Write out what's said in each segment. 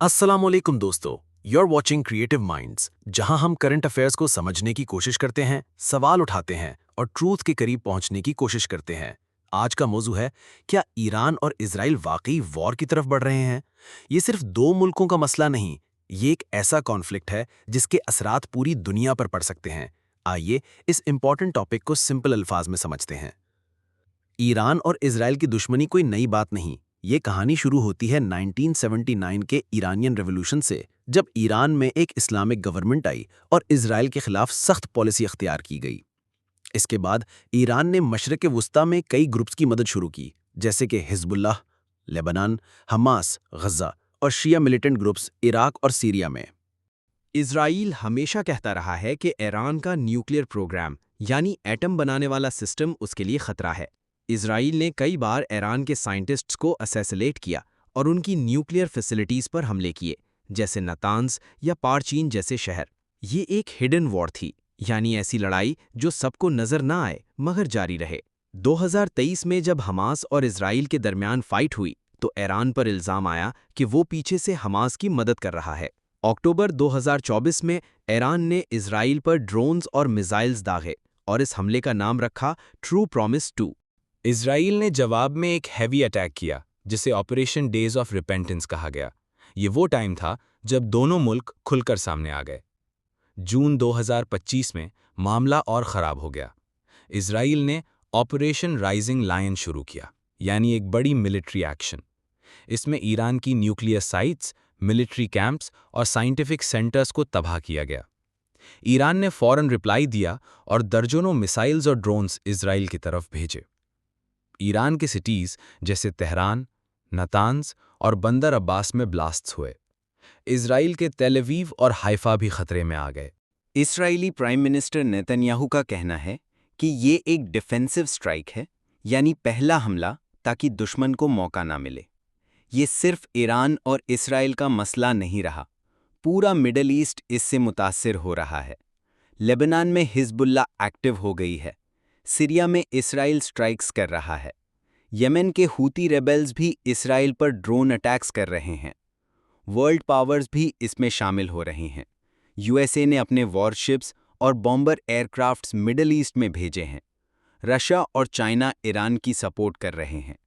अस्सलामुअलैकुम दोस्तों, you are watching Creative Minds, जहां हम करंट अफेयर्स को समझने की कोशिश करते हैं, सवाल उठाते हैं और ट्रूथ के करीब पहुंचने की कोशिश करते हैं। आज का मौजू है, क्या ईरान और इजराइल वाकई वॉर की तरफ बढ़ रहे हैं? ये सिर्फ दो मुल्कों का मसला नहीं, ये एक ऐसा कॉन्फ्लिक्ट है जिसके असरात पूरी दुनिया पर पड़ सकते हैं। आइए इस इंपॉर्टेंट टॉपिक को सिंपल अल्फाज में समझते हैं। ईरान और इजराइल की दुश्मनी कोई नई बात नहीं। ये कहानी शुरू होती है 1979 के ईरानियन रेवोल्यूशन से, जब ईरान में एक इस्लामिक गवर्नमेंट आई और इजराइल के खिलाफ सख्त पॉलिसी अख्तियार की गई। इसके बाद ईरान ने मशरक़ वुस्ता में कई ग्रुप्स की मदद शुरू की, जैसे कि हिजबुल्लाह, लेबनान, हमास, गज़ा और शिया मिलिटेंट ग्रुप्स इराक और सीरिया में। इजराइल हमेशा कहता रहा है कि ईरान का न्यूक्लियर प्रोग्राम यानी एटम बनाने वाला सिस्टम उसके लिए खतरा है। इजराइल ने कई बार ईरान के साइंटिस्ट्स को असैसिनेट किया और उनकी न्यूक्लियर फैसिलिटीज़ पर हमले किए, जैसे नातांज या पारचीन जैसे शहर। ये एक हिडन वॉर थी, यानी ऐसी लड़ाई जो सबको नज़र ना आए मगर जारी रहे। 2023 में जब हमास और इजराइल के दरमियान फाइट हुई तो ईरान पर इल्ज़ाम आया कि वो पीछे से हमास की मदद कर रहा है। अक्टूबर 2024 में ईरान ने इजराइल पर ड्रोन्स और मिसाइल्स दागे और इस हमले का नाम रखा ट्रू प्रॉमिस 2। इजराइल ने जवाब में एक हैवी अटैक किया, जिसे ऑपरेशन डेज ऑफ रिपेंटेंस कहा गया। ये वो टाइम था जब दोनों मुल्क खुलकर सामने आ गए। जून 2025 में मामला और ख़राब हो गया। इजराइल ने ऑपरेशन राइजिंग लायन शुरू किया, यानी एक बड़ी मिलिट्री एक्शन। इसमें ईरान की न्यूक्लियर साइट्स, मिलिट्री कैंप्स और साइंटिफिक सेंटर्स को तबाह किया गया। ईरान ने फौरन रिप्लाई दिया और दर्जनों मिसाइल्स और ड्रोन्स इजराइल की तरफ भेजे। ईरान के सिटीज़ जैसे तेहरान, नातांज और बंदर अब्बास में ब्लास्ट्स हुए। इजराइल के तेल अवीव और हाइफा भी खतरे में आ गए। इस्राएली प्राइम मिनिस्टर नेतन्याहू का कहना है कि ये एक डिफेंसिव स्ट्राइक है, यानी पहला हमला ताकि दुश्मन को मौका ना मिले। ये सिर्फ ईरान और इस्राएल का मसला नहीं रहा, पूरा मिडल ईस्ट इससे मुतासिर हो रहा है। लेबनान में हिजबुल्लाह एक्टिव हो गई है, सीरिया में इस्राइल स्ट्राइक्स कर रहा है, यमन के हूती रेबेल्स भी इस्राइल पर ड्रोन अटैक्स कर रहे हैं। वर्ल्ड पावर्स भी इसमें शामिल हो रहे हैं। यूएसए ने अपने वॉरशिप्स और बॉम्बर एयरक्राफ्ट्स मिडल ईस्ट में भेजे हैं। रशिया और चाइना ईरान की सपोर्ट कर रहे हैं।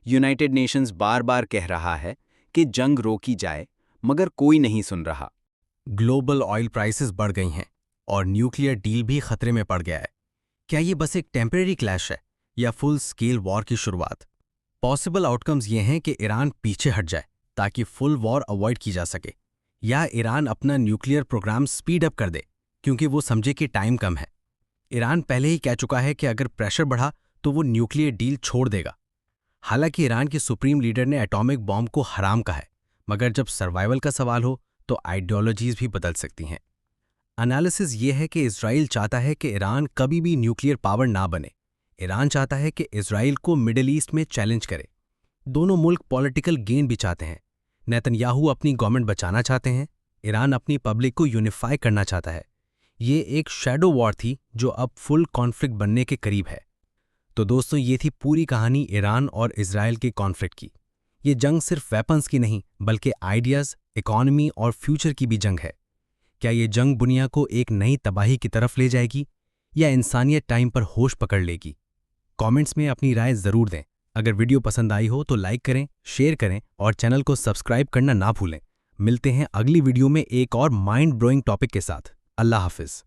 यूनाइटेड नेशंस बार बार कह रहा है कि जंग रोकी जाए, मगर कोई नहीं सुन रहा। ग्लोबल ऑयल प्राइसेस बढ़ गई हैं और न्यूक्लियर डील भी खतरे में पड़ गया है। क्या ये बस एक टेम्परेरी क्लैश है या फुल स्केल वॉर की शुरुआत? पॉसिबल आउटकम्स ये हैं कि ईरान पीछे हट जाए ताकि फुल वॉर अवॉइड की जा सके, या ईरान अपना न्यूक्लियर प्रोग्राम स्पीड अप कर दे क्योंकि वो समझे कि टाइम कम है। ईरान पहले ही कह चुका है कि अगर प्रेशर बढ़ा तो वो न्यूक्लियर डील छोड़ देगा। हालांकि ईरान के सुप्रीम लीडर ने एटॉमिक बॉम्ब को हराम कहा है, मगर जब सर्वाइवल का सवाल हो तो आइडियोलॉजीज भी बदल सकती हैं। एनालिसिस ये है कि इजराइल चाहता है कि ईरान कभी भी न्यूक्लियर पावर ना बने। ईरान चाहता है कि इजराइल को मिडिल ईस्ट में चैलेंज करे। दोनों मुल्क पॉलिटिकल गेन भी चाहते हैं। नेतन्याहू अपनी गवर्नमेंट बचाना चाहते हैं, ईरान अपनी पब्लिक को यूनिफाई करना चाहता है। ये एक शैडो वॉर थी जो अब फुल कॉन्फ्लिक्ट बनने के करीब है। तो दोस्तों, ये थी पूरी कहानी ईरान और इजराइल के कॉन्फ्लिक्ट की। ये जंग सिर्फ वेपन्स की नहीं, बल्कि आइडियाज़, इकॉनमी और फ्यूचर की भी जंग है। क्या ये जंग दुनिया को एक नई तबाही की तरफ ले जाएगी या इंसानियत टाइम पर होश पकड़ लेगी? कमेंट्स में अपनी राय ज़रूर दें। अगर वीडियो पसंद आई हो तो लाइक करें, शेयर करें और चैनल को सब्सक्राइब करना ना भूलें। मिलते हैं अगली वीडियो में एक और माइंड ब्लोइंग टॉपिक के साथ। अल्लाह हाफिज़।